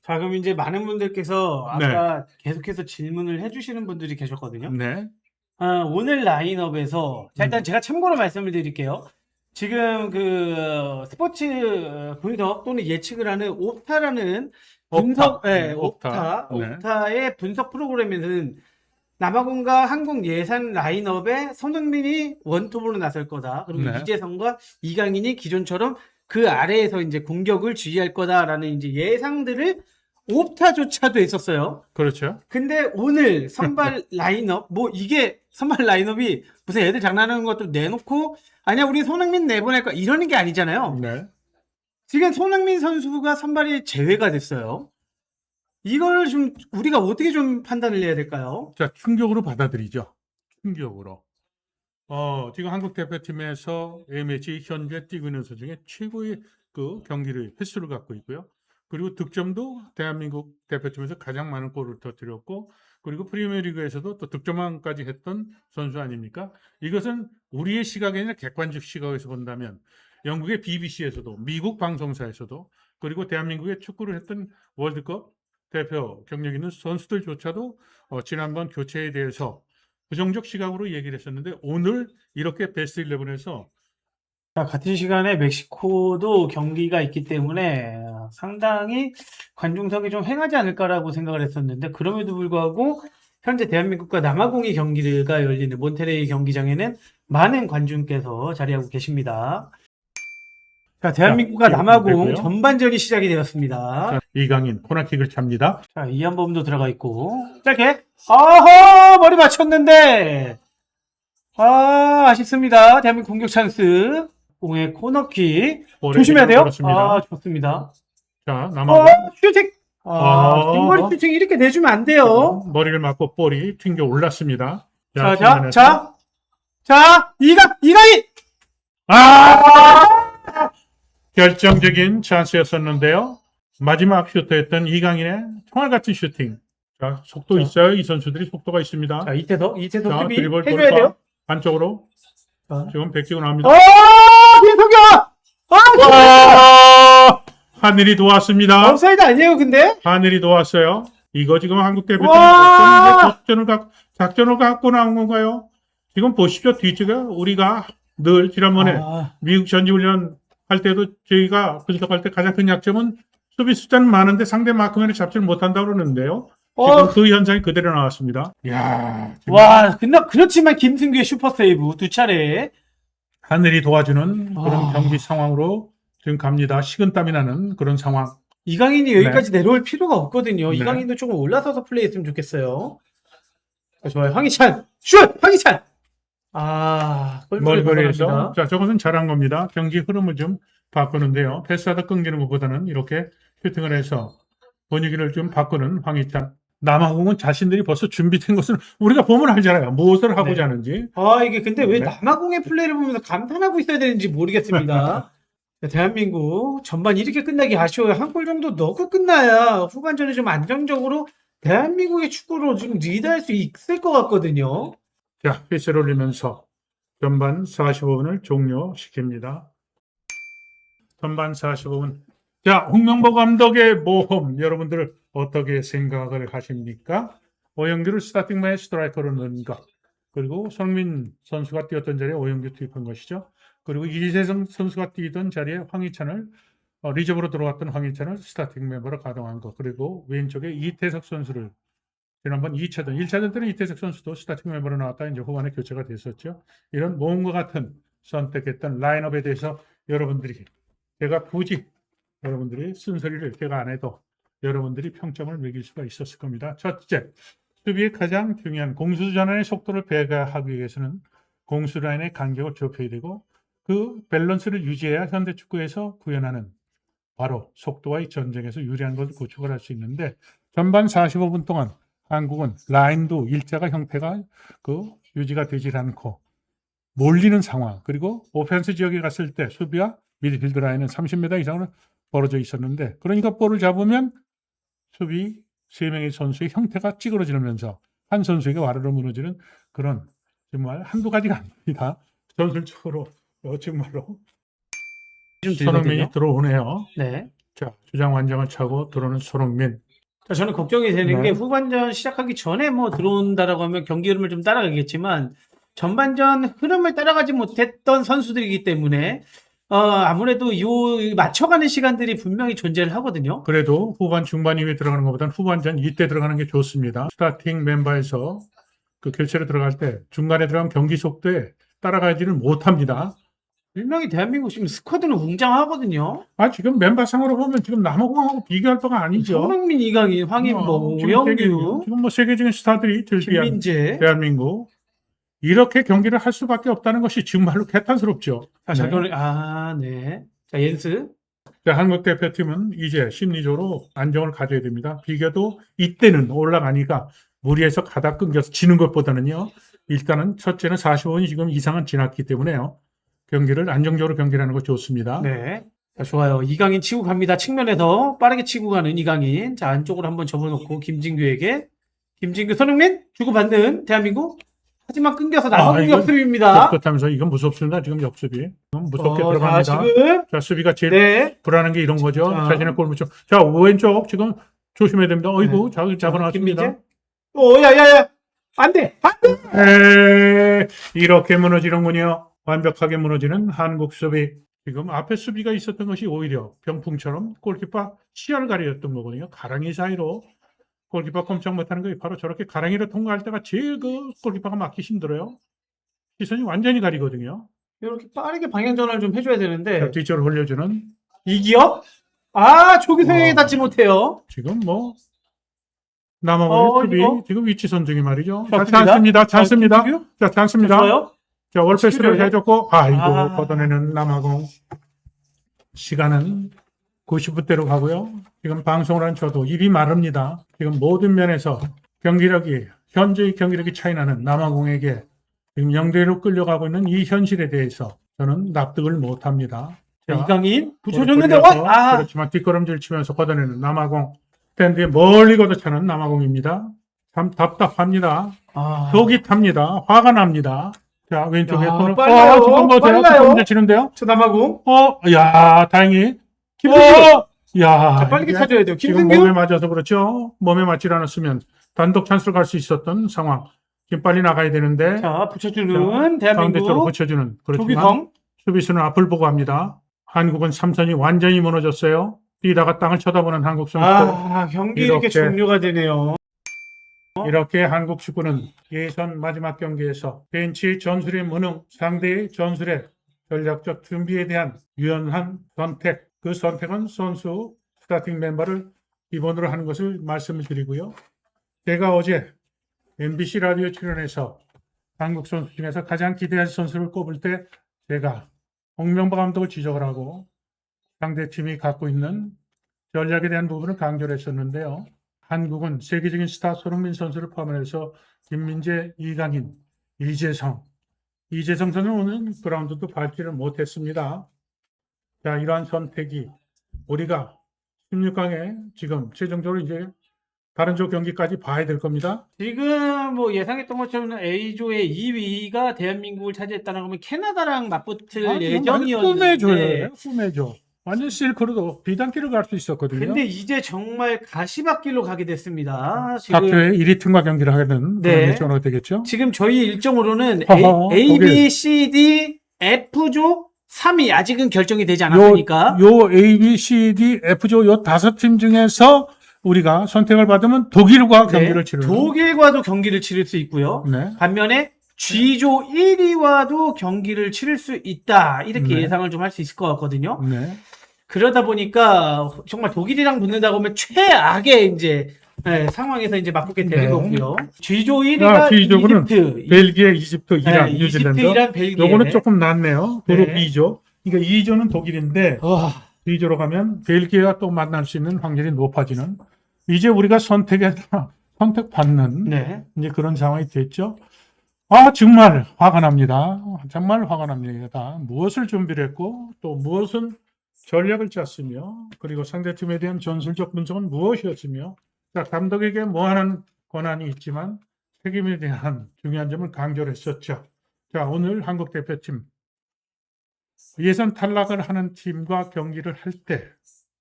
자, 그럼 이제 많은 분들께서 네. 아까 계속해서 질문을 해주시는 분들이 계셨거든요. 네. 오늘 라인업에서, 자, 일단 제가 참고로 말씀을 드릴게요. 지금 그 스포츠 분석 또는 예측을 하는 옵타라는 분석, 옵타. 네, 옵타. 네. 옵타의 분석 프로그램에서는 남아공과 한국 예상 라인업에 손흥민이 원톱으로 나설 거다. 그리고 네. 이재성과 이강인이 기존처럼 그 아래에서 이제 공격을 지휘할 거다라는 이제 예상들을 옵타조차도 했었어요. 그렇죠. 근데 오늘 선발 라인업, 뭐 이게 선발 라인업이 무슨 애들 장난하는 것도 내놓고 아니야 우리 손흥민 내보낼 거야 이러는 게 아니잖아요. 네. 지금 손흥민 선수가 선발이 제외가 됐어요. 이걸 좀 우리가 어떻게 좀 판단을 해야 될까요? 자, 충격으로 받아들이죠. 충격으로. 지금 한국 대표팀에서 A매치 현재 뛰고 있는 선수 중에 최고의 그 경기를 횟수를 갖고 있고요. 그리고 득점도 대한민국 대표팀에서 가장 많은 골을 터뜨렸고, 그리고 프리미어리그에서도 또 득점왕까지 했던 선수 아닙니까? 이것은 우리의 시각이 아니라 객관적 시각에서 본다면 영국의 BBC에서도, 미국 방송사에서도, 그리고 대한민국의 축구를 했던 월드컵 대표 경력 있는 선수들조차도 지난번 교체에 대해서 부정적 시각으로 얘기를 했었는데, 오늘 이렇게 베스트 11에서 자, 같은 시간에 멕시코도 경기가 있기 때문에 상당히 관중석이 좀 횡하지 않을까라고 생각을 했었는데 그럼에도 불구하고 현재 대한민국과 남아공의 경기가 열리는 몬테레이 경기장에는 많은 관중께서 자리하고 계십니다. 자, 대한민국과 남아공 됐고요. 전반전이 시작이 되었습니다. 자, 이강인 코너킥을 찹니다. 자, 이한범도 들어가 있고 짧게 아하 머리 맞췄는데 아쉽습니다. 대한민국 공격 찬스 공의 코너킥 볼에 조심해야 돼요. 걸었습니다. 좋습니다. 자, 남아공 슈팅 뒷머리 슈팅 이렇게 내주면 안 돼요. 머리를 맞고 볼이 튕겨 올랐습니다. 자, 이강인 결정적인 찬스였었는데요. 마지막 슈터였던 이강인의 총알 같은 슈팅. 자, 속도 있어요. 이 선수들이 속도가 있습니다. 자, 이태석 자, 수비 드리블 해줘야 돌파 돼요. 안쪽으로 자. 지금 백지고 나옵니다. 이태석이야! 하늘이 도왔습니다. 업사이드 아니에요, 근데? 하늘이 도왔어요. 이거 지금 한국 대표팀이 와! 작전을 갖고 나온 건가요? 지금 보십시오. 뒤쪽에 우리가 늘 지난번에 미국 전지훈련 할 때도 저희가 분석할 때 가장 큰 약점은 수비 숫자는 많은데 상대 마크맨을 잡지를 못한다고 그러는데요. 지금 그 현상이 그대로 나왔습니다. 이야, 와, 그렇지만 김승규의 슈퍼세이브 두 차례. 하늘이 도와주는 그런 경기 상황으로 지금 갑니다. 식은땀이 나는 그런 상황. 이강인이 여기까지 내려올 필요가 없거든요. 네. 이강인도 조금 올라서서 플레이했으면 좋겠어요. 좋아요. 황희찬! 슛! 황희찬! 멀거리에서. 자, 저것은 잘한 겁니다. 경기 흐름을 좀 바꾸는데요. 패스하다 끊기는 것보다는 이렇게 슈팅을 해서 분위기를 좀 바꾸는 황희찬. 남아공은 자신들이 벌써 준비된 것을 우리가 보면 알잖아요. 무엇을 하고자 하는지. 이게 근데 왜 네. 남아공의 플레이를 보면서 감탄하고 있어야 되는지 모르겠습니다. 대한민국 전반 이렇게 끝나기 아쉬워요. 한 골 정도 넣고 끝나야 후반전에 좀 안정적으로 대한민국의 축구로 좀 리드할 수 있을 것 같거든요. 자, 휘슬 올리면서 전반 45분을 종료시킵니다. 전반 45분. 자, 홍명보 감독의 모험, 여러분들 어떻게 생각을 하십니까? 오영규를 스타팅맨 스트라이커로 넣은 것, 그리고 손흥민 선수가 뛰었던 자리에 오영규 투입한 것이죠. 그리고 이재성 선수가 뛰던 자리에 황희찬을 리저브로 들어왔던 황희찬을 스타팅 멤버로 가동한 것, 그리고 왼쪽에 이태석 선수를 지난번 2차전, 1차전 때는 이태석 선수도 스타팅 멤버로 나왔다 이제 후반에 교체가 됐었죠. 이런 모험과 같은 선택했던 라인업에 대해서 여러분들이, 제가 굳이 여러분들이 쓴소리를 제가 안 해도 여러분들이 평점을 매길 수가 있었을 겁니다. 첫째, 수비의 가장 중요한 공수 전환의 속도를 배가하기 위해서는 공수 라인의 간격을 좁혀야 되고, 그 밸런스를 유지해야 현대 축구에서 구현하는 바로 속도와의 전쟁에서 유리한 것을 구축을 할 수 있는데, 전반 45분 동안 한국은 라인도 일자가 형태가 유지가 되질 않고 몰리는 상황, 그리고 오펜스 지역에 갔을 때 수비와 미드필드 라인은 30m 이상으로 벌어져 있었는데, 그러니까 볼을 잡으면 수비 3명의 선수의 형태가 찌그러지면서 한 선수에게 와르르 무너지는 그런, 정말 한두 가지가 아닙니다. 전술적으로 정말로 손흥민이 들어오네요. 네. 자, 주장 완장을 차고 들어오는 손흥민. 자, 저는 걱정이 되는 네. 게 후반전 시작하기 전에 뭐 들어온다라고 하면 경기 흐름을 좀 따라가겠지만 전반전 흐름을 따라가지 못했던 선수들이기 때문에 아무래도 요 맞춰가는 시간들이 분명히 존재를 하거든요. 그래도 후반 중반 이후에 들어가는 것보다는 후반전 이때 들어가는 게 좋습니다. 스타팅 멤버에서 그 교체로 들어갈 때 중간에 들어가면 경기 속도에 따라가지는 못합니다. 분명히 대한민국 지금 스쿼드는 웅장하거든요. 지금 멤버상으로 보면 지금 남아공하고 비교할 바가 아니죠. 손흥민, 이강인, 황인범, 지금 오영규, 지금 뭐 세계적인 스타들이 들비한 김민재. 대한민국. 이렇게 경기를 할 수밖에 없다는 것이 정말로 개탄스럽죠. 자, 네. 네. 자, 옌스. 자, 한국 대표팀은 이제 심리적으로 안정을 가져야 됩니다. 비교도 이때는 올라가니까 무리해서 가다 끊겨서 지는 것보다는요. 일단은 첫째는 45분이 지금 이상은 지났기 때문에요. 경기를 안정적으로 경기하는 것이 좋습니다. 네. 자, 좋아요. 이강인 치고 갑니다. 측면에서 빠르게 치고 가는 이강인. 자, 안쪽으로 한번 접어놓고 김진규에게. 김진규, 손흥민 주고받는 대한민국. 하지만 끊겨서 나가는 이건 역습입니다. 그렇다면서 이건 무섭습니다. 지금 역습이. 무섭게 자, 들어갑니다. 지금. 자, 수비가 제일 네. 불안한 게 이런 거죠. 자. 자신의 골 묻혀. 자, 왼쪽 지금 조심해야 됩니다. 어이구, 잡아놨습니다. 김민재. 야. 안 돼. 이렇게 무너지는군요. 완벽하게 무너지는 한국 수비. 지금 앞에 수비가 있었던 것이 오히려 병풍처럼 골키퍼 시야를 가렸던 거거든요. 가랑이 사이로 골키퍼 꼼짝 못하는 게 바로 저렇게 가랑이를 통과할 때가 제일 그 골키퍼가 막기 힘들어요. 시선이 완전히 가리거든요. 이렇게 빠르게 방향 전환을 좀 해줘야 되는데. 자, 뒤쪽으로 흘려주는 이기업? 조기성이 닿지 못해요. 지금 뭐 남아공의 수비 이거? 지금 위치 선정이 말이죠. 자, 좋습니다. 찬스입니다. 김진규? 자, 찬스입니다. 좋아요. 자, 월패스를 치료를 해줬고, 걷어내는 남아공. 시간은 90분대로 가고요. 지금 방송을 한 저도 입이 마릅니다. 지금 모든 면에서 현재의 경기력이 차이나는 남아공에게 지금 0대1로 끌려가고 있는 이 현실에 대해서 저는 납득을 못합니다. 자, 이강인 붙여줬는데, 붙여줬는데, 그렇지만 뒷걸음질 치면서 걷어내는 남아공. 스탠드에 멀리 걷어차는 남아공입니다. 참 답답합니다. 속이 탑니다. 화가 납니다. 자, 왼쪽에 손을 빨라요. 지금 뭐 돼요? 빨라요. 뒷걸음질 치는데요? 저 남아공. 다행히. 김승규. 야, 자, 빨리 이게 찾아야 돼요. 지금 김승규. 몸에 맞아서 그렇죠. 몸에 맞지 않았으면 단독 찬스로 갈 수 있었던 상황. 지금 빨리 나가야 되는데. 자, 붙여주는 가운데 쪽으로 대한민국. 붙여주는. 그렇지만 조기성. 수비수는 앞을 보고 합니다. 한국은 삼선이 완전히 무너졌어요. 뛰다가 땅을 쳐다보는 한국 선수들. 경기 이렇게 종료가 되네요. 이렇게 한국 축구는 예선 마지막 경기에서 벤치 전술의 무능, 상대의 전술의 전략적 준비에 대한 유연한 선택, 그 선택은 선수 스타팅 멤버를 기본으로 하는 것을 말씀을 드리고요. 제가 어제 MBC 라디오 출연해서 한국 선수 중에서 가장 기대할 선수를 꼽을 때 제가 홍명보 감독을 지적을 하고 상대팀이 갖고 있는 전략에 대한 부분을 강조를 했었는데요. 한국은 세계적인 스타 손흥민 선수를 포함해서 김민재, 이강인, 이재성 선수는 오늘 그라운드도 밟지를 못했습니다. 자, 이러한 선택이 우리가 16강에 지금 최종적으로 이제 다른 조 경기까지 봐야 될 겁니다. 지금 뭐 예상했던 것처럼 A조의 2위가 대한민국을 차지했다는 거면 캐나다랑 맞붙을 예정이었는데 꿈해줘. 완전 실크로도 비단길을 갈 수 있었거든요. 근데 이제 정말 가시밭길로 가게 됐습니다. 지금 학교에 1위 팀과 경기를 하게 되는 네. 그런 일정으로 되겠죠. 지금 저희 일정으로는 허허, A, 거기. B, C, D, F조 3위 아직은 결정이 되지 않았으니까 요 A, B, C, D, F조 요 5팀 중에서 우리가 선택을 받으면 독일과 경기를 치르는. 독일과도 경기를 치를 수 있고요. 네. 반면에 G조 1위와도 경기를 치를 수 있다. 이렇게 네. 예상을 좀 할 수 있을 것 같거든요. 네. 그러다 보니까 정말 독일이랑 붙는다고 하면 최악의 이제 상황에서 이제 맞붙게 되는 네. 거고요. G조 1위가 G조는 이집트, 벨기에, 이집트, 이란, 뉴질랜드. 이집트, 이란, 벨기에. 요거는 조금 낫네요. 그룹 네. 2조. 그러니까 2조는 독일인데 B조로 가면 벨기에와 또 만날 수 있는 확률이 높아지는. 이제 우리가 선택받는 네. 이제 그런 상황이 됐죠. 정말 화가 납니다. 정말 화가 납니다. 무엇을 준비를 했고 또 무엇은 전략을 짰으며 그리고 상대팀에 대한 전술적 분석은 무엇이었으며 감독에게 뭐하는 권한이 있지만 책임에 대한 중요한 점을 강조를 했었죠. 자, 오늘 한국 대표팀 예선 탈락을 하는 팀과 경기를 할 때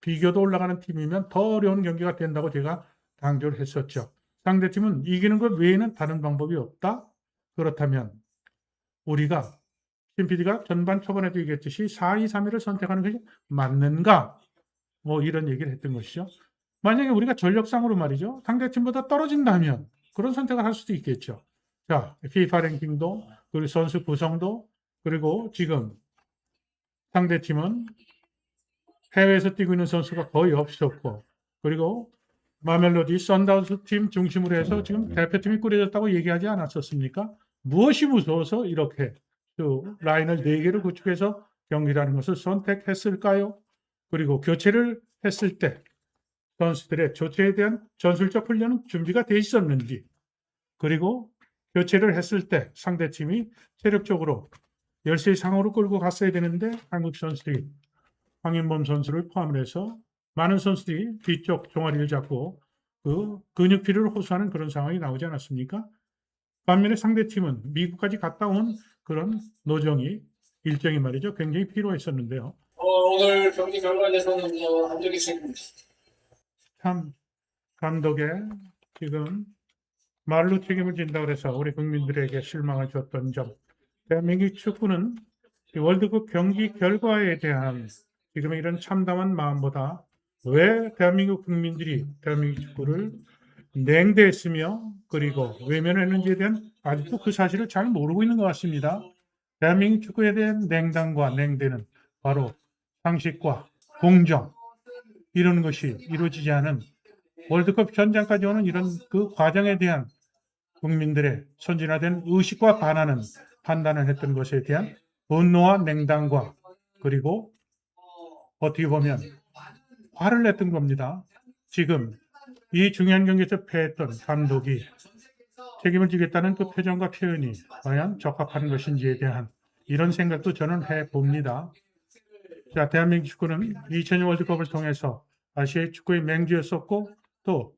비교도 올라가는 팀이면 더 어려운 경기가 된다고 제가 강조를 했었죠. 상대팀은 이기는 것 외에는 다른 방법이 없다. 그렇다면 우리가 신 PD가 전반 초반에도 얘기했듯이 4-2-3-1을 선택하는 것이 맞는가? 뭐 이런 얘기를 했던 것이죠. 만약에 우리가 전력상으로 말이죠. 상대팀보다 떨어진다면 그런 선택을 할 수도 있겠죠. 자, FIFA 랭킹도 그리고 선수 구성도 그리고 지금 상대팀은 해외에서 뛰고 있는 선수가 거의 없었고 그리고 마멜로디 선다운스 팀 중심으로 해서 지금 대표팀이 꾸려졌다고 얘기하지 않았었습니까? 무엇이 무서워서 이렇게 그 라인을 4개를 구축해서 경기라는 것을 선택했을까요? 그리고 교체를 했을 때 선수들의 교체에 대한 전술적 훈련은 준비가 돼 있었는지 그리고 교체를 했을 때 상대팀이 체력적으로 열세 이상으로 끌고 갔어야 되는데 한국 선수들이 황인범 선수를 포함해서 많은 선수들이 뒤쪽 종아리를 잡고 그 근육 필요를 호소하는 그런 상황이 나오지 않았습니까? 반면에 상대팀은 미국까지 갔다 온 그런 노정이 일정이 말이죠. 굉장히 필요했었는데요. 오늘 경기 결과에 대해서는 감독이 있습니다. 참 감독의 지금 말로 책임을 진다고 해서 우리 국민들에게 실망을 줬던 점. 대한민국 축구는 이 월드컵 경기 결과에 대한 지금 이런 참담한 마음보다 왜 대한민국 국민들이 대한민국 축구를 냉대했으며 그리고 외면했는지에 대한 아직도 그 사실을 잘 모르고 있는 것 같습니다. 대한민국 축구에 대한 냉담과 냉대는 바로 상식과 공정 이런 것이 이루어지지 않은 월드컵 현장까지 오는 이런 그 과정에 대한 국민들의 선진화된 의식과 반하는 판단을 했던 것에 대한 분노와 냉담과 그리고 어떻게 보면 화를 냈던 겁니다. 지금 이 중요한 경기에서 패했던 감독이 책임을 지겠다는 그 표정과 표현이 과연 적합한 것인지에 대한 이런 생각도 저는 해봅니다. 자, 대한민국 축구는 2002 월드컵을 통해서 아시아의 축구의 맹주였었고 또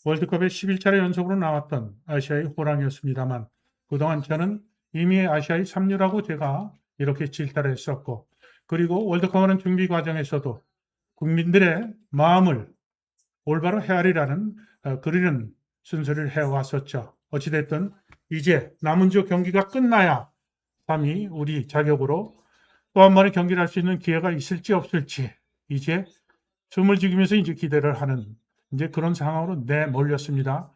월드컵에 11차례 연속으로 나왔던 아시아의 호랑이였습니다만 그동안 저는 이미 아시아의 삼류라고 제가 이렇게 질타를 했었고 그리고 월드컵하는 준비 과정에서도 국민들의 마음을 올바로 헤아리라는 그리는 순서를 해왔었죠. 어찌됐든 이제 남은 주 경기가 끝나야 감히 우리 자격으로 또 한 번의 경기를 할 수 있는 기회가 있을지 없을지 이제 숨을 죽이면서 이제 기대를 하는 이제 그런 상황으로 내몰렸습니다.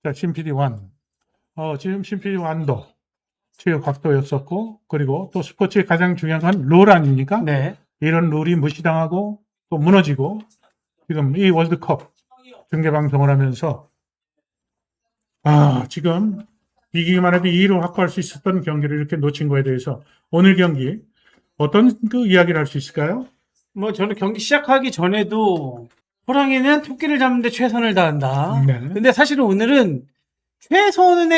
자, 신PD1. 지금 신PD1도 체육 각도였었고 그리고 또 스포츠의 가장 중요한 건 룰 아닙니까? 네. 이런 룰이 무시당하고 또 무너지고 지금 이 월드컵 중계방송을 하면서 지금 이기기만 해도 2위로 확보할 수 있었던 경기를 이렇게 놓친 거에 대해서 오늘 경기 어떤 그 이야기를 할 수 있을까요? 뭐 저는 경기 시작하기 전에도 호랑이는 토끼를 잡는데 최선을 다한다. 네. 근데 사실은 오늘은 최선을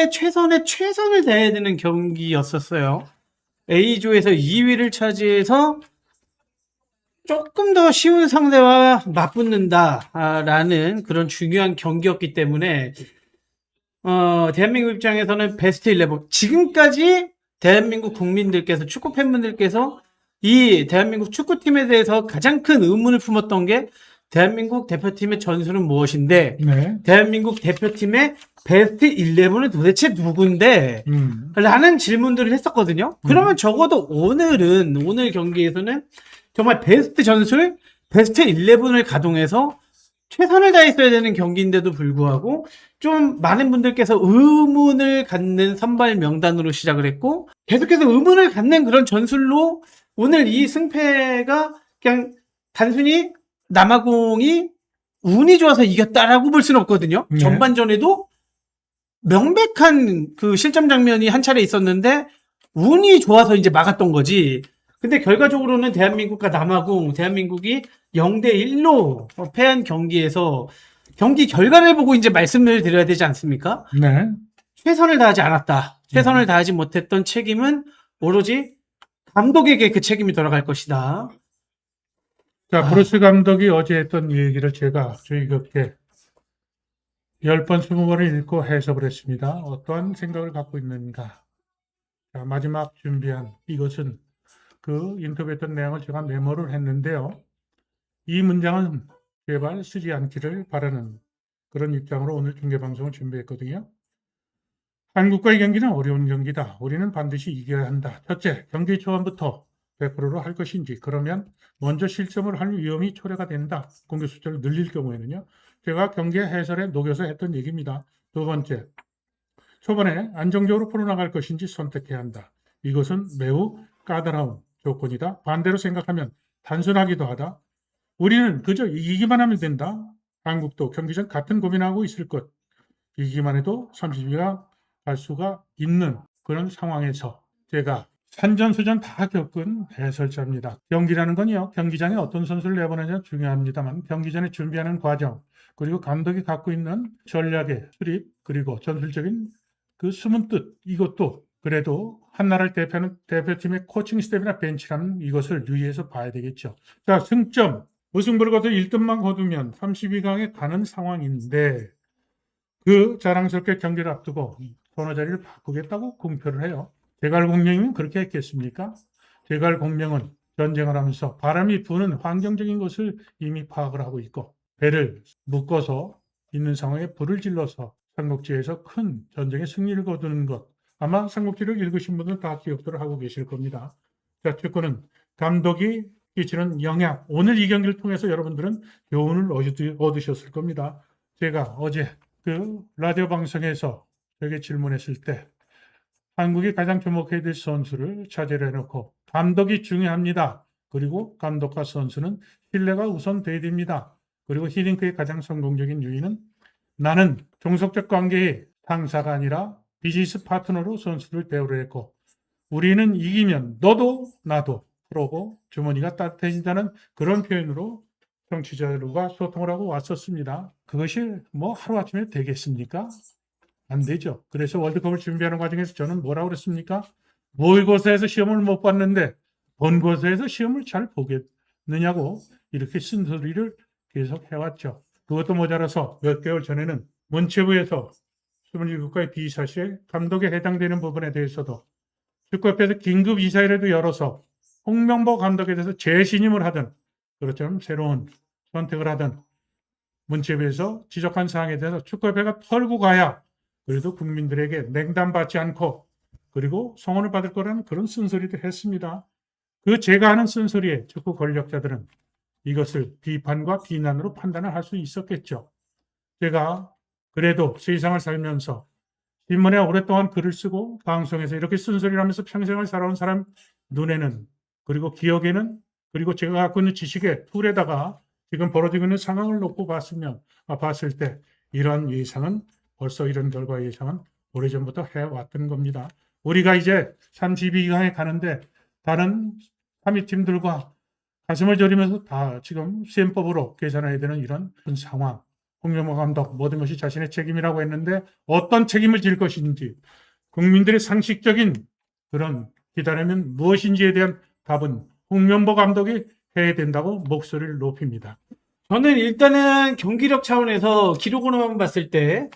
다해야 되는 경기였었어요. A조에서 2위를 차지해서 조금 더 쉬운 상대와 맞붙는다라는 그런 중요한 경기였기 때문에 대한민국 입장에서는 베스트 11 지금까지 대한민국 국민들께서 축구 팬분들께서 이 대한민국 축구팀에 대해서 가장 큰 의문을 품었던 게 대한민국 대표팀의 전술은 무엇인데 네. 대한민국 대표팀의 베스트 11은 도대체 누군데? 라는 질문들을 했었거든요. 그러면 적어도 오늘 경기에서는 정말 베스트 전술, 베스트 11을 가동해서 최선을 다했어야 되는 경기인데도 불구하고 좀 많은 분들께서 의문을 갖는 선발 명단으로 시작을 했고 계속해서 의문을 갖는 그런 전술로 오늘 이 승패가 그냥 단순히 남아공이 운이 좋아서 이겼다라고 볼 수는 없거든요. 네. 전반전에도 명백한 그 실점 장면이 한 차례 있었는데 운이 좋아서 이제 막았던 거지. 근데 결과적으로는 대한민국과 남아공, 대한민국이 0대1로 패한 경기에서 경기 결과를 보고 이제 말씀을 드려야 되지 않습니까? 네. 최선을 다하지 않았다. 최선을 다하지 못했던 책임은 오로지 감독에게 그 책임이 돌아갈 것이다. 자, 브루스 감독이 어제 했던 얘기를 제가 주의 깊게 10번, 20번을 읽고 해석을 했습니다. 어떠한 생각을 갖고 있는가. 자, 마지막 준비한 이것은 그 인터뷰했던 내용을 제가 메모를 했는데요. 이 문장은 제발 쓰지 않기를 바라는 그런 입장으로 오늘 중계방송을 준비했거든요. 한국과의 경기는 어려운 경기다. 우리는 반드시 이겨야 한다. 첫째, 경기 초반부터 100%로 할 것인지, 그러면 먼저 실점을 할 위험이 초래가 된다. 공격 숫자를 늘릴 경우에는요. 제가 경기 해설에 녹여서 했던 얘기입니다. 두 번째, 초반에 안정적으로 풀어나갈 것인지 선택해야 한다. 이것은 매우 까다로운 조건이다. 반대로 생각하면 단순하기도 하다. 우리는 그저 이기기만 하면 된다. 한국도 경기 전 같은 고민하고 있을 것. 이기기만 해도 30위가 갈 수가 있는 그런 상황에서 제가 산전수전 다 겪은 해설자입니다. 경기라는 건요, 경기장에 어떤 선수를 내보내냐 중요합니다만 경기 전에 준비하는 과정, 그리고 감독이 갖고 있는 전략의 수립, 그리고 전술적인 그 숨은 뜻, 이것도 그래도 한 나라를 대표하는 대표팀의 코칭 스텝이나 벤치라는 이것을 유의해서 봐야 되겠죠. 자, 승점, 무승부를 거둬 1등만 거두면 32강에 가는 상황인데 그 자랑스럽게 경기를 앞두고 선호 자리를 바꾸겠다고 공표를 해요. 제갈공명이면 그렇게 했겠습니까? 제갈공명은 전쟁을 하면서 바람이 부는 환경적인 것을 이미 파악을 하고 있고 배를 묶어서 있는 상황에 불을 질러서 삼국지에서 큰 전쟁의 승리를 거두는 것. 아마 삼국지를 읽으신 분들은 다 기억들을 하고 계실 겁니다. 자, 축구는 감독이 끼치는 영향. 오늘 이 경기를 통해서 여러분들은 교훈을 얻으셨을 겁니다. 제가 어제 그 라디오 방송에서 저에게 질문했을 때 한국이 가장 주목해야 될 선수를 차지를 해놓고 감독이 중요합니다. 그리고 감독과 선수는 신뢰가 우선 돼야 됩니다. 그리고 히딩크의 가장 성공적인 요인은 나는 종속적 관계의 상사가 아니라 비즈니스 파트너로 선수를 대우를 했고 우리는 이기면 너도 나도 프로고 주머니가 따뜻해진다는 그런 표현으로 정치자들과 소통을 하고 왔었습니다. 그것이 뭐 하루아침에 되겠습니까? 안 되죠. 그래서 월드컵을 준비하는 과정에서 저는 뭐라고 그랬습니까? 모의고사에서 시험을 못 봤는데 본고사에서 시험을 잘 보겠느냐고 이렇게 쓴소리를 계속 해왔죠. 그것도 모자라서 몇 개월 전에는 문체부에서 27국가의 비사시에 감독에 해당되는 부분에 대해서도 축구협회에서 긴급 이사회라도 열어서 홍명보 감독에 대해서 재신임을 하든 그렇죠. 새로운 선택을 하든 문체부에서 지적한 사항에 대해서 축구협회가 털고 가야 그래도 국민들에게 냉담받지 않고 그리고 성원을 받을 거라는 그런 쓴소리도 했습니다. 그 제가 하는 쓴소리에 축구 권력자들은 이것을 비판과 비난으로 판단을 할 수 있었겠죠. 제가 그래도 세상을 살면서 신문에 오랫동안 글을 쓰고 방송에서 이렇게 쓴소리를 하면서 평생을 살아온 사람 눈에는 그리고 기억에는 그리고 제가 갖고 있는 지식의 툴에다가 지금 벌어지고 있는 상황을 놓고 봤을 때 이런 예상은 벌써 이런 결과 예상은 오래전부터 해왔던 겁니다. 우리가 이제 32강에 가는데 다른 3위 팀들과 가슴을 졸이면서 다 지금 시행법으로 계산해야 되는 이런 상황. 홍명보 감독 모든 것이 자신의 책임이라고 했는데 어떤 책임을 질 것인지 국민들의 상식적인 그런 기다림은 무엇인지에 대한 답은 홍명보 감독이 해야 된다고 목소리를 높입니다. 저는 일단은 경기력 차원에서 기록으로만 봤을 때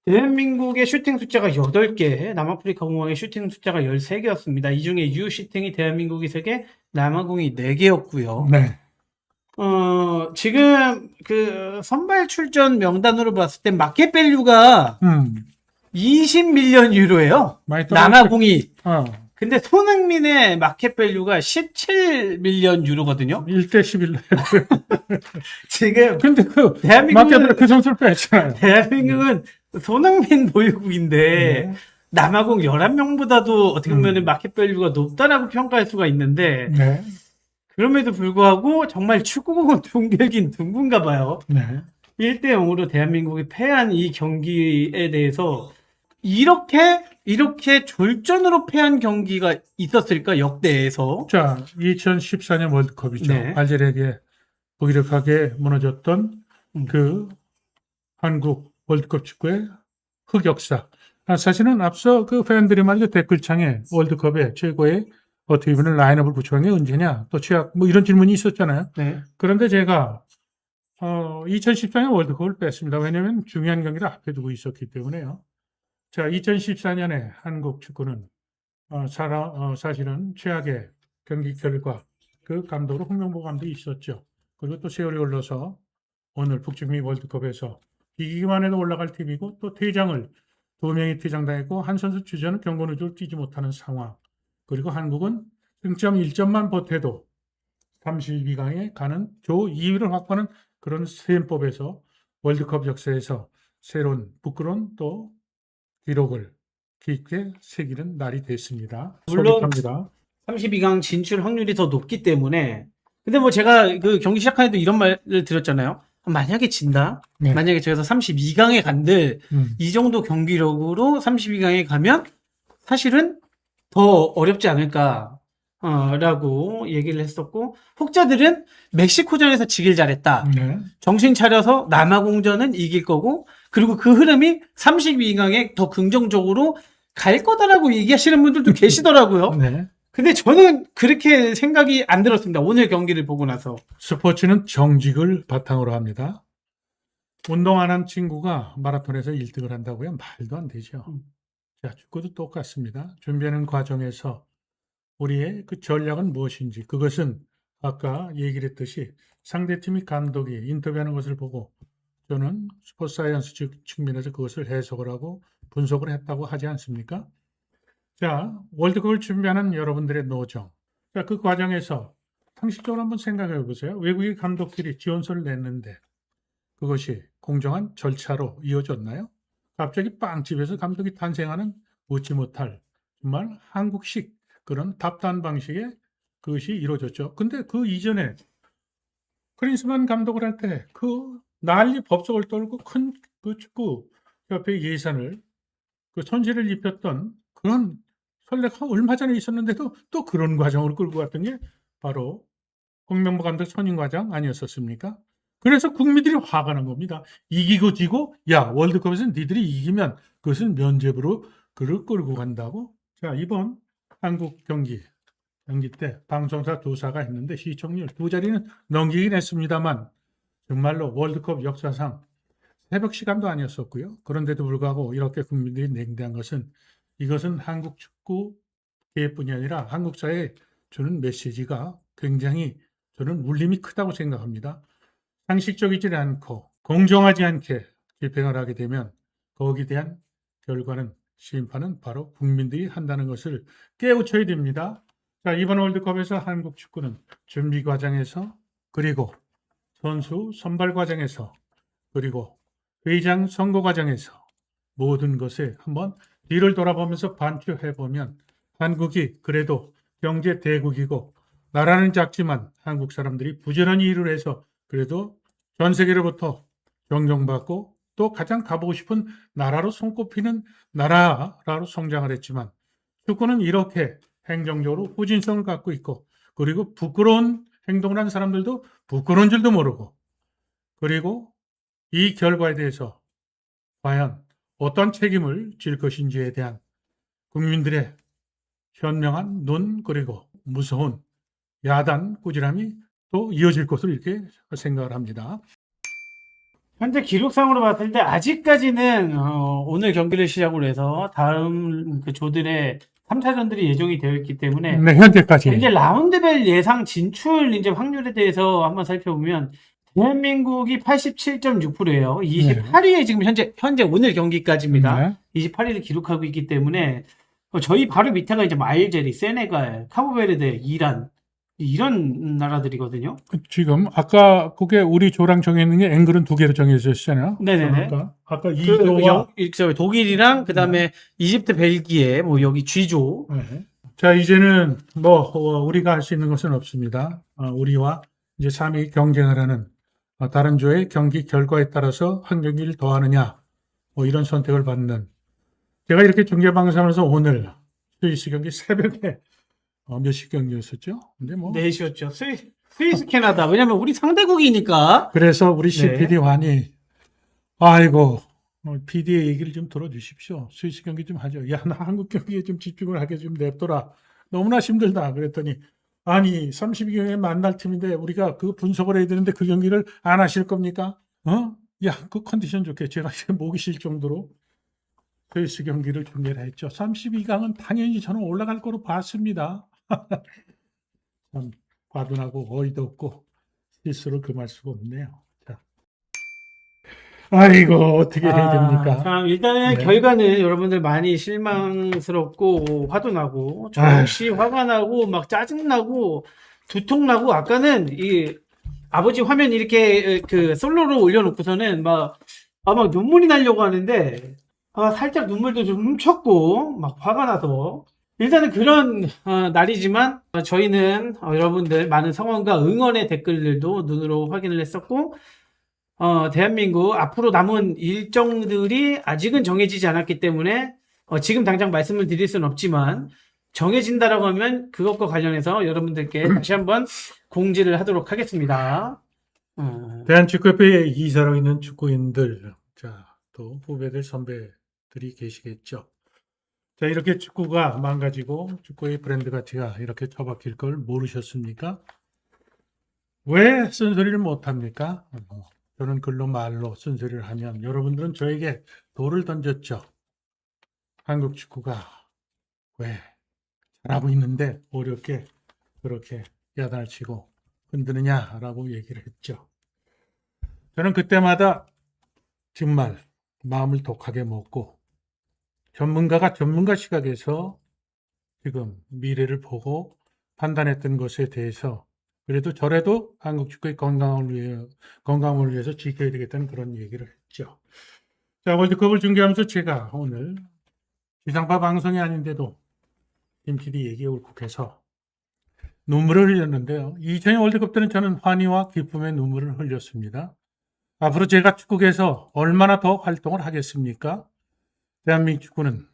대한민국의 슈팅 숫자가 8개, 남아프리카 공화국의 슈팅 숫자가 13개였습니다. 이 중에 U 슈팅이 대한민국이 3개, 남아공이 4개였고요. 네. 지금 그 선발 출전 명단으로 봤을 때 마켓밸류가 20밀리언 유로예요. 많이 남아공이. 어, 근데 손흥민의 마켓밸류가 17밀리언 유로거든요. 1대 11. 지금 근데 그 대한민국은 그 선수를 뺐잖아요. 대한민국은 손흥민 보유국인데 네. 남아공 11명보다도 어떻게 보면 마켓밸류가 높다라고 평가할 수가 있는데 네. 그럼에도 불구하고 정말 축구공은 둥글긴 둥근가 봐요. 네. 1대 0으로 대한민국이 패한 이 경기에 대해서 이렇게 졸전으로 패한 경기가 있었을까 역대에서. 자, 2014년 월드컵이죠. 네. 알제리에게 무기력하게 무너졌던 그 한국 월드컵 축구의 흑역사. 사실은 앞서 그 팬들이 말이죠. 댓글창에 월드컵의 최고의 어떻게 보면 라인업을 구축한 게 언제냐, 또 최악, 뭐 이런 질문이 있었잖아요. 네. 그런데 제가 2014년 월드컵을 뺐습니다. 왜냐하면 중요한 경기를 앞에 두고 있었기 때문에요. 자, 2014년에 한국 축구는 사실은 최악의 경기 결과 그 감독으로 홍명보 감독이 있었죠. 그리고 또 세월이 흘러서 오늘 북중미 월드컵에서 이기기만 해도 올라갈 팀이고 또 퇴장을 2명이 퇴장당했고 한 선수 주전은 경고누적을 뛰지 못하는 상황. 그리고 한국은 승점 1점만 보태도 32강에 가는 조 2위를 확보하는 그런 셈법에서 월드컵 역사에서 새로운 부끄러운 또 기록을 깊게 새기는 날이 됐습니다. 물론 소개합니다. 32강 진출 확률이 더 높기 때문에. 근데 뭐 제가 그 경기 시작하에도 이런 말을 드렸잖아요. 만약에 진다? 네. 만약에 저기서 32강에 간들 이 정도 경기력으로 32강에 가면 사실은 더 어렵지 않을까 라고 얘기를 했었고, 혹자들은 멕시코전에서 지길 잘했다. 네. 정신 차려서 남아공전은 이길 거고, 그리고 그 흐름이 32강에 더 긍정적으로 갈 거다라고 얘기하시는 분들도 계시더라고요. 네. 근데 저는 그렇게 생각이 안 들었습니다. 오늘 경기를 보고 나서. 스포츠는 정직을 바탕으로 합니다. 운동 안 한 친구가 마라톤에서 1등을 한다고요? 말도 안 되죠. 자, 축구도 똑같습니다. 준비하는 과정에서 우리의 그 전략은 무엇인지, 그것은 아까 얘기를 했듯이 상대팀이 감독이 인터뷰하는 것을 보고 저는 스포츠 사이언스 측면에서 그것을 해석을 하고 분석을 했다고 하지 않습니까? 자, 월드컵을 준비하는 여러분들의 노정. 자, 그 과정에서 상식적으로 한번 생각해 보세요. 외국의 감독들이 지원서를 냈는데 그것이 공정한 절차로 이어졌나요? 갑자기 빵집에서 감독이 탄생하는 웃지 못할 정말 한국식 그런 답답한 방식의 그것이 이루어졌죠. 근데 그 이전에 크린스만 감독을 할 때 그 난리 법석을 떨고 큰 그 축구 협회 예산을 그 손실을 입혔던 그런 선례가 얼마 전에 있었는데도 또 그런 과정을 끌고 갔던 게 바로 홍명보 감독 선임 과정 아니었었습니까? 그래서 국민들이 화가 난 겁니다. 이기고 지고 야 월드컵에서 니들이 이기면 그것은 면죄부로 그를 끌고 간다고. 자, 이번 한국 경기 때 방송사 2사가 했는데 시청률 2자리는 넘기긴 했습니다만 정말로 월드컵 역사상 새벽 시간도 아니었었고요. 그런데도 불구하고 이렇게 국민들이 냉대한 것은 이것은 한국 축구계뿐이 아니라 한국 사회에 주는 메시지가 굉장히 저는 울림이 크다고 생각합니다. 상식적이지 않고 공정하지 않게 집행을 하게 되면 거기에 대한 결과는 심판은 바로 국민들이 한다는 것을 깨우쳐야 됩니다. 자, 이번 월드컵에서 한국 축구는 준비 과정에서 그리고 선수 선발 과정에서 그리고 회장 선거 과정에서 모든 것에 한번 뒤를 돌아보면서 반추해 보면 한국이 그래도 경제 대국이고 나라는 작지만 한국 사람들이 부지런히 일을 해서 그래도 전 세계로부터 존경받고 또 가장 가보고 싶은 나라로 손꼽히는 나라로 성장을 했지만 축구는 이렇게 행정적으로 후진성을 갖고 있고 그리고 부끄러운 행동을 하는 사람들도 부끄러운 줄도 모르고 그리고 이 결과에 대해서 과연 어떤 책임을 질 것인지에 대한 국민들의 현명한 눈 그리고 무서운 야단 꾸지람이 또 이어질 것으로 이렇게 생각을 합니다. 현재 기록상으로 봤을 때 아직까지는 오늘 경기를 시작으로 해서 다음 그 조들의 3차전들이 예정이 되어 있기 때문에 네, 현재까지. 이제 라운드별 예상 진출 이제 확률에 대해서 한번 살펴보면 대한민국이 87.6%예요. 28위에 지금 현재 오늘 경기까지입니다. 네. 28위를 기록하고 있기 때문에 저희 바로 밑에가 이제 알제리, 세네갈, 카보베르데, 이란 이런 나라들이거든요. 지금 아까 그게 우리 조랑 정해있는 게 앵글은 2개로 정해져 있잖아요. 네네네. 아까 이조와 독일이랑 그다음에 이집트, 벨기에 뭐 여기 G조. 네. 자, 이제는 뭐 우리가 할 수 있는 것은 없습니다. 우리와 이제 3위 경쟁을 하는 다른 조의 경기 결과에 따라서 한 경기를 더 하느냐 뭐 이런 선택을 받는. 제가 이렇게 중계 방송하면서 오늘 스위스 경기 새벽에 몇 시 경기였었죠? 근데 뭐 4시였죠. 스위스 캐나다. 왜냐면 우리 상대국이니까. 그래서 우리 네. CPD 환이 아이고 PD의 얘기를 좀 들어주십시오. 스위스 경기 좀 하죠. 야, 나 한국 경기에 좀 집중을 하게 좀 냅둬라. 너무나 힘들다. 그랬더니 아니 32경기에 만날 팀인데 우리가 그 분석을 해야 되는데 그 경기를 안 하실 겁니까? 야, 그 컨디션 좋게 제가 지금 목이 쉴 정도로 스위스 경기를 준비를 했죠. 32강은 당연히 저는 올라갈 거로 봤습니다. 참 과분하고 어이도 없고 실수로 금할 수가 없네요. 자. 아이고, 어떻게 해야 됩니까? 참, 일단은 네. 결과는 여러분들 많이 실망스럽고, 화도 나고, 저 아휴. 역시 화가 나고, 막 짜증나고, 두통나고, 아까는 이 아버지 화면 이렇게 그 솔로로 올려놓고서는 막 눈물이 나려고 하는데, 살짝 눈물도 좀 훔쳤고, 막 화가 나서. 일단은 그런 날이지만, 저희는 여러분들 많은 성원과 응원의 댓글들도 눈으로 확인을 했었고, 대한민국 앞으로 남은 일정들이 아직은 정해지지 않았기 때문에 지금 당장 말씀을 드릴 수는 없지만 정해진다라고 하면 그것과 관련해서 여러분들께 다시 한번 공지를 하도록 하겠습니다. 대한축구협회에 이사로 있는 축구인들, 자, 또 후배들, 선배들이 계시겠죠. 자, 이렇게 축구가 망가지고 축구의 브랜드 가치가 이렇게 처박힐 걸 모르셨습니까? 왜 쓴소리를 못합니까? 저는 글로 말로 쓴소리를 하면 여러분들은 저에게 돌을 던졌죠. 한국 축구가 왜 잘하고 있는데 어렵게 그렇게 야단을 치고 흔드느냐라고 얘기를 했죠. 저는 그때마다 정말 마음을 독하게 먹고 전문가가 전문가 시각에서 지금 미래를 보고 판단했던 것에 대해서 그래도 저래도 한국 축구의 건강을 위해서 지켜야 되겠다는 그런 얘기를 했죠. 자, 월드컵을 중계하면서 제가 오늘 지상파 방송이 아닌데도 김 PD 얘기에 울컥해서 눈물을 흘렸는데요. 2002 월드컵 때는 저는 환희와 기쁨의 눈물을 흘렸습니다. 앞으로 제가 축구계에서 얼마나 더 활동을 하겠습니까? 대한민국 축구는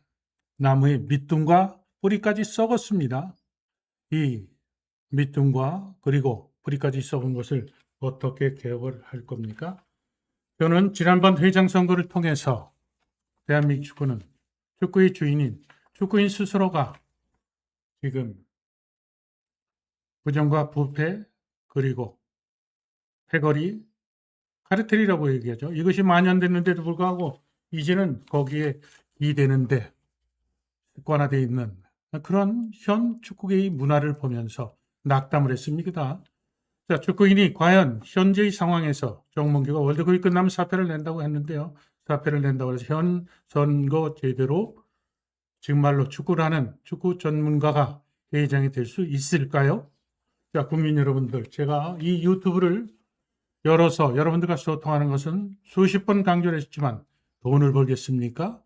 나무의 밑둥과 뿌리까지 썩었습니다. 이 밑둥과 그리고 뿌리까지 썩은 것을 어떻게 개혁을 할 겁니까? 저는 지난번 회장 선거를 통해서 대한민국 축구는 축구의 주인인 축구인 스스로가 지금 부정과 부패 그리고 패거리 카르텔이라고 얘기하죠. 이것이 만연됐는데도 불구하고 이제는 거기에 기대는데 습관화되어 있는 그런 현 축구계의 문화를 보면서 낙담을 했습니다. 자, 축구인이 과연 현재의 상황에서 정몽규가 월드컵이 끝나면 사표를 낸다고 했는데요. 사표를 낸다고 해서 현 선거 제대로 정말로 축구라는 축구 전문가가 회장이 될 수 있을까요? 자, 국민 여러분들, 제가 이 유튜브를 열어서 여러분들과 소통하는 것은 수십 번 강조를 했지만 돈을 벌겠습니까?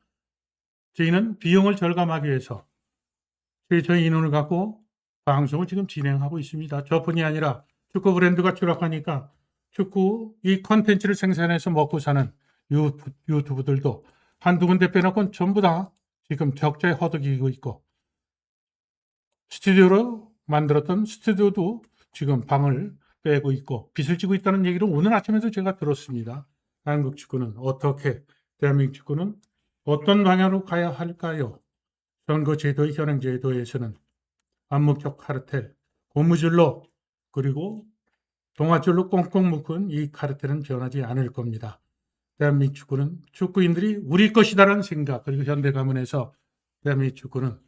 저희는 비용을 절감하기 위해서 저희 인원을 갖고 방송을 지금 진행하고 있습니다. 저뿐이 아니라 축구 브랜드가 추락하니까 축구 이 콘텐츠를 생산해서 먹고 사는 유튜브들도 한두 군데 빼놓고는 전부 다 지금 적자에 허덕이고 있고 스튜디오로 만들었던 스튜디오도 지금 방을 빼고 있고 빚을 지고 있다는 얘기를 오늘 아침에도 제가 들었습니다. 한국 축구는 어떻게 대한민국 축구는 어떤 방향으로 가야 할까요? 선거제도의 현행제도에서는 암묵적 카르텔, 고무줄로 그리고 동아줄로 꽁꽁 묶은 이 카르텔은 변하지 않을 겁니다. 대한민국 축구는 축구인들이 우리 것이다라는 생각 그리고 현대 가문에서 대한민국 축구는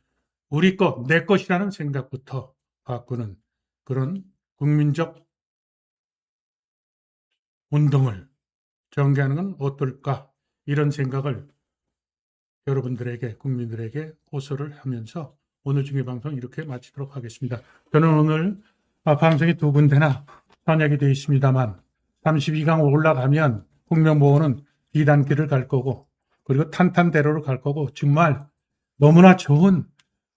우리 것, 내 것이라는 생각부터 바꾸는 그런 국민적 운동을 전개하는 건 어떨까 이런 생각을 여러분들에게 국민들에게 호소를 하면서 오늘 중계 방송 이렇게 마치도록 하겠습니다. 저는 오늘 방송이 두 군데나 선약이 되어 있습니다만 32강 올라가면 홍명보호는 2단계를 갈 거고 그리고 탄탄대로를 갈 거고 정말 너무나 좋은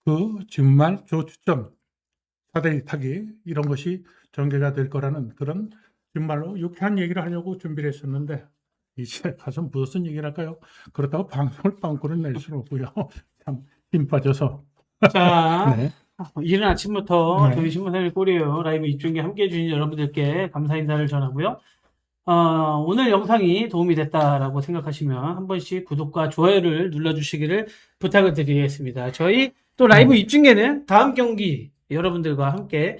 그 정말 조추점 사대기 타기 이런 것이 전개가 될 거라는 그런 정말로 유쾌한 얘기를 하려고 준비를 했었는데 이제 가서 무슨 얘기를 할까요? 그렇다고 방송을 빵꾸를 낼 수는 없고요. 참 힘 빠져서. 자, 네. 이른 아침부터 네. 저희 신문사일 꼬리에요 라이브 입중계 함께 해주신 여러분들께 감사 인사를 전하고요. 오늘 영상이 도움이 됐다라고 생각하시면 한 번씩 구독과 좋아요를 눌러주시기를 부탁을 드리겠습니다. 저희 또 라이브 입중계는 다음 경기 여러분들과 함께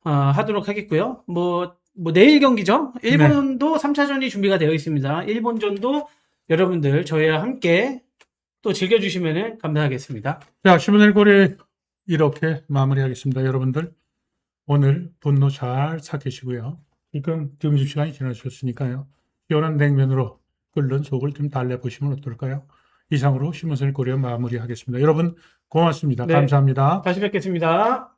하도록 하겠고요. 뭐 내일 경기죠. 일본도 3차전이 준비가 되어 있습니다. 일본전도 여러분들 저희와 함께 또 즐겨주시면 감사하겠습니다. 자, 신문사일 꼬리 이렇게 마무리하겠습니다. 여러분들 오늘 분노 잘 삭히시고요. 지금 점심시간이 지나셨으니까요. 시원한 냉면으로 끓는 속을 좀 달래보시면 어떨까요? 이상으로 신문선을 고려 마무리하겠습니다. 여러분 고맙습니다. 네. 감사합니다. 다시 뵙겠습니다.